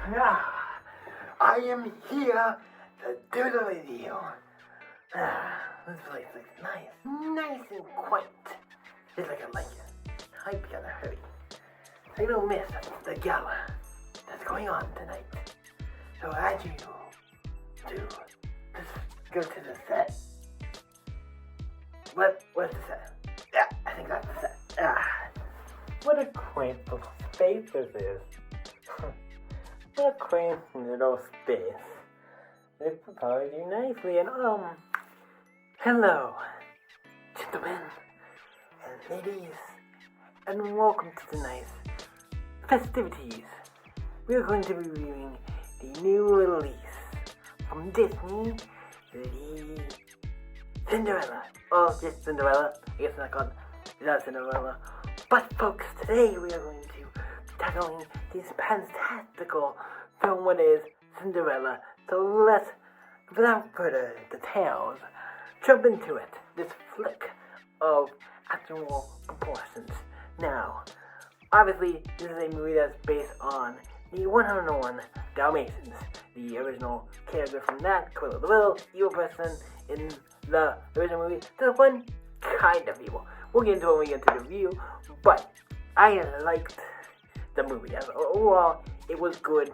Ah, I am here to do the video. This place looks nice and quiet. Just like I like it. I gotta hurry. So you don't miss the gala that's going on tonight. So I urge you to just go to the set. What's the set? Yeah, I think that's the set. What a quaint little space this is. What a quaint little space. They proposed you nicely and Hello, gentlemen and ladies, and welcome to tonight's festivities. We're going to be reviewing the new release from Disney, the Cinderella. Oh, just Cinderella. I guess it's not called Cinderella. But folks, today we are going to be tackling this fantastical film, what is Cinderella. So let's, without further details, jump into it. This flick of actual proportions. Now, obviously, this is a movie that's based on the 101 Dalmatians, the original character from that, Cruella the little evil person in the original movie. The one kind of evil. We'll get into it when we get to the review, but I liked the movie. Overall, it was good.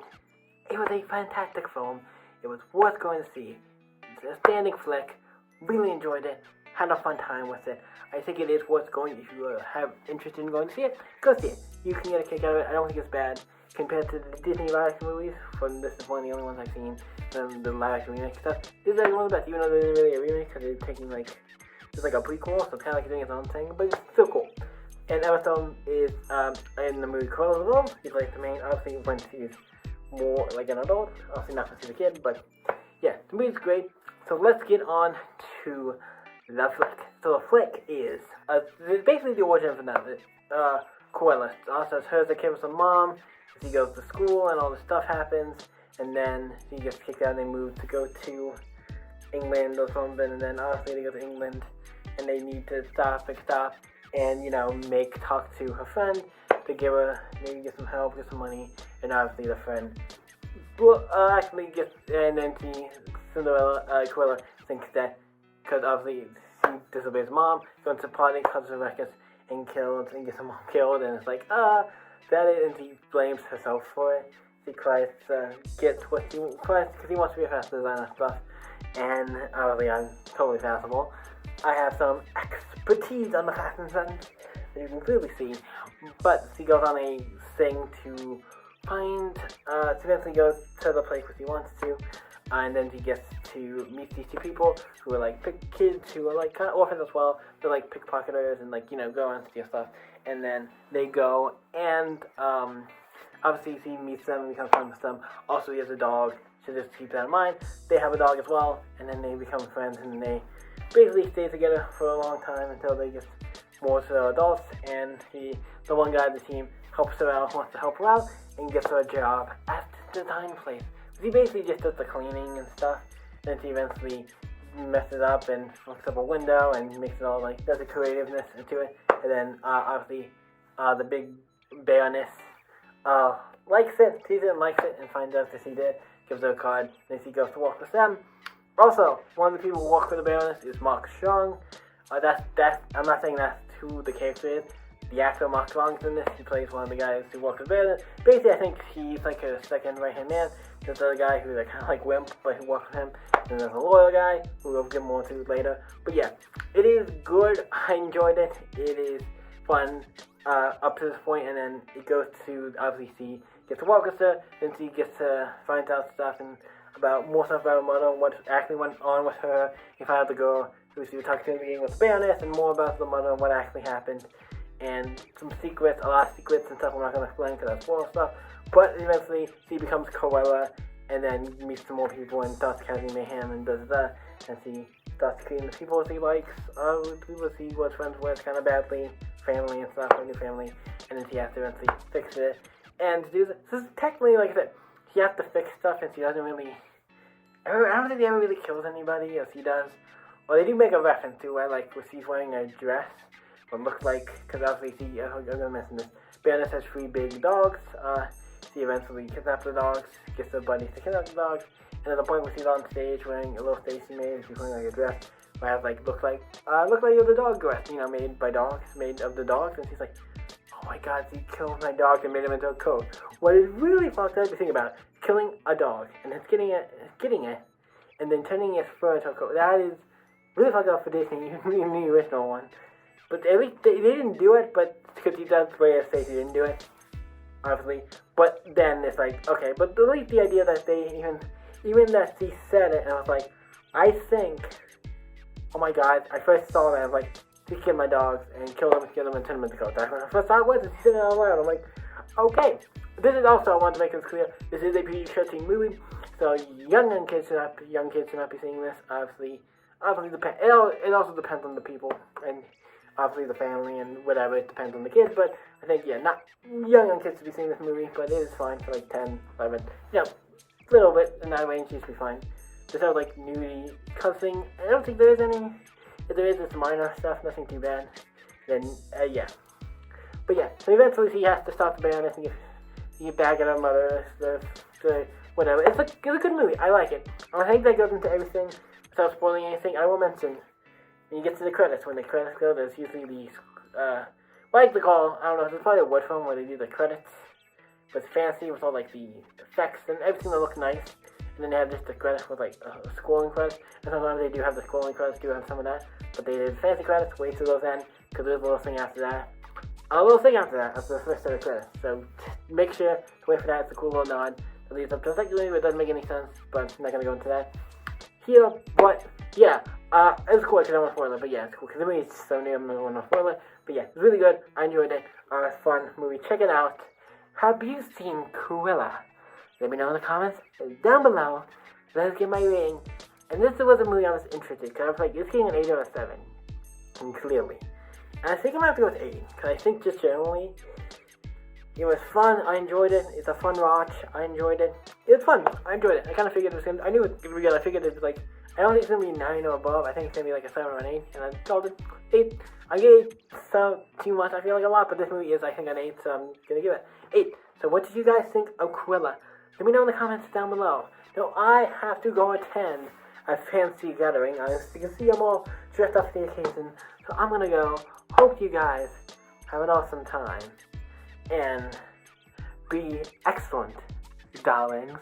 It was a fantastic film. It was worth going to see. It's a standing flick. Really enjoyed it. Had a fun time with it. I think it is worth going. If you have interest in going to see it, go see it. You can get a kick out of it. I don't think it's bad compared to the Disney live action movies. This is one of the only ones I've seen. The live action remake stuff. This is one of the best, even though they're really a remake because they're taking it's like a prequel, so it's kind of like doing its own thing, but it's still cool. And Emma Stone is in the movie Cruella the Little. He plays the main. Obviously, when she's more like an adult. Obviously, not to see the kid, but yeah, the movie's great. So let's get on to the flick. So the flick is basically the origin of that. Cruella. Also, it's her as a kid with her mom. She goes to school and all this stuff happens, and then she gets kicked out and they move to go to England or something, and then obviously they go to England and they need to stop and talk to her friend to give her, maybe get some help, get some money, and obviously the friend actually gets, and then Cruella thinks that, because obviously she disobeys mom, goes to party, causes a ruckus, and gets her mom killed, and it's like, that is, and she blames herself for it. She cries to get what she cries because he wants to be a fashion designer and stuff, and obviously I'm totally fashionable. I have some expertise on the fashion sense that you can clearly see, but she goes on a thing to find, she eventually goes to the place where she wants to, and then she gets to meet these two people who are kids who are kind of orphans as well. They're pickpocketers and go around and steal stuff, and then they go and obviously she meets them and becomes friends with them. Also, he has a dog, so just keep that in mind. They have a dog as well, and then they become friends, and they basically stay together for a long time until they get more to adults, and the one guy on the team helps her out, wants to help her out, and gets her a job at the design place. He basically just does the cleaning and stuff, and then she eventually messes up and fucks up a window and makes it all does the creativeness into it, and then obviously the big baroness likes it, sees it and likes it, and finds out that she did, gives her a card, and then she goes to walk with them. Also, one of the people who walk with the baroness is Mark Strong. I'm not saying that's who the character is. The actor Mark Strong is in this. He plays one of the guys who walks with the baroness. Basically, I think he's her second right-hand man. There's another guy who's kind of wimp, but who walks with him. And there's a loyal guy who we'll get more to later. But yeah, it is good. I enjoyed it. It is fun up to this point, and then it goes to, obviously, she gets to walk with her, then she gets to find out stuff and more stuff about her mother, what actually went on with her. You find out the girl who she was talking to in the beginning with the baroness, and more about the mother and what actually happened, and some secrets, a lot of secrets and stuff I'm not going to explain because that's spoil stuff. But eventually, she becomes Cruella, and then meets some more people and starts causing mayhem and does that, and she starts creating the people she likes, people she was friends with kind of badly, family and stuff, her new family, and then she has to eventually fix it. And to do this, this is technically, like I said, she has to fix stuff, and she doesn't really, I don't think she ever really kills anybody, as she does. Well, they do make a reference to where she's wearing a dress, what looks like, because obviously I'm going to mention this, Baroness has 3 big dogs, she eventually kidnaps the dogs, gets the bunnies to kidnap the dogs, and at the point we see it on stage wearing a little stage she made, she's wearing like a dress where it has like look like it was a dog dress, you know, made by dogs, made of the dogs, and she's like, oh my god, she killed my dog and made him into a coat. What is really fucked up to think about, killing a dog and it's getting it, and then turning its fur into a coat. That is really fucked up for Disney, even the original one. But at least they didn't do it, but because that's the way it says he didn't do it, obviously. But then it's like, okay, but at least the idea that they even that she said it, and I was like, I think, oh my god, I first saw that, I was like, she killed my dogs and killed them and turned them into coats. When I first saw it was, she said it out loud. I'm like, okay. This is also, I want to make this clear, this is a PG-13 movie, so young kids should not be seeing this. Obviously, it also depends on the people and obviously the family and whatever. It depends on the kids, but I think not young kids should be seeing this movie, but it is fine for like 10, 11, a little bit in that range. You should be fine. There's no like nudity, cussing. I don't think there is any. If there is, it's minor stuff, nothing too bad. Then but so eventually he has to stop the Baroness and get back at her mother, whatever. It's a good movie. I like it. I think that goes into everything without spoiling anything. I will mention when you get to the credits. When the credits go, there's usually these like they call, I don't know. There's probably a word film where they do the credits, but it's fancy with all like the effects and everything that looks nice. And then they have just the credits with like scrolling credits. And sometimes they do have the scrolling credits. Do have some of that, but they did fancy credits. Wait till those end because there's a little thing after that. A little thing after that, after the first set of credits. So make sure to wait for that. It's a cool little nod. It leads up to a second movie, but it doesn't make any sense. But I'm not gonna go into that here. But it's cool. Because I don't want to spoil it. But it's cool because the movie is so new. I'm not going to spoil it. But it's really good. I enjoyed it. Fun movie. Check it out. Have you seen Cruella? Let me know in the comments down below. Let's get my rating. And this was a movie I was interested because I was like, it's getting an 8 out of 7. And clearly. And I think I'm going to have to go with 8. Because I think just generally, it was fun. I enjoyed it. It's a fun watch. I enjoyed it. It was fun. I enjoyed it. I kind of figured it was going to, I knew it was going to be good. I figured it was like, I don't think it's going to be 9 or above. I think it's going to be like a 7 or an 8. And I called it 8. I gave it so too much. I feel like a lot. But this movie is, I think, an 8. So I'm going to give it 8. So what did you guys think of Cruella? Let me know in the comments down below. Now, I have to go attend a fancy gathering. As you can see, I'm all dressed up for the occasion. So I'm going to go. Hope you guys have an awesome time. And be excellent, darlings.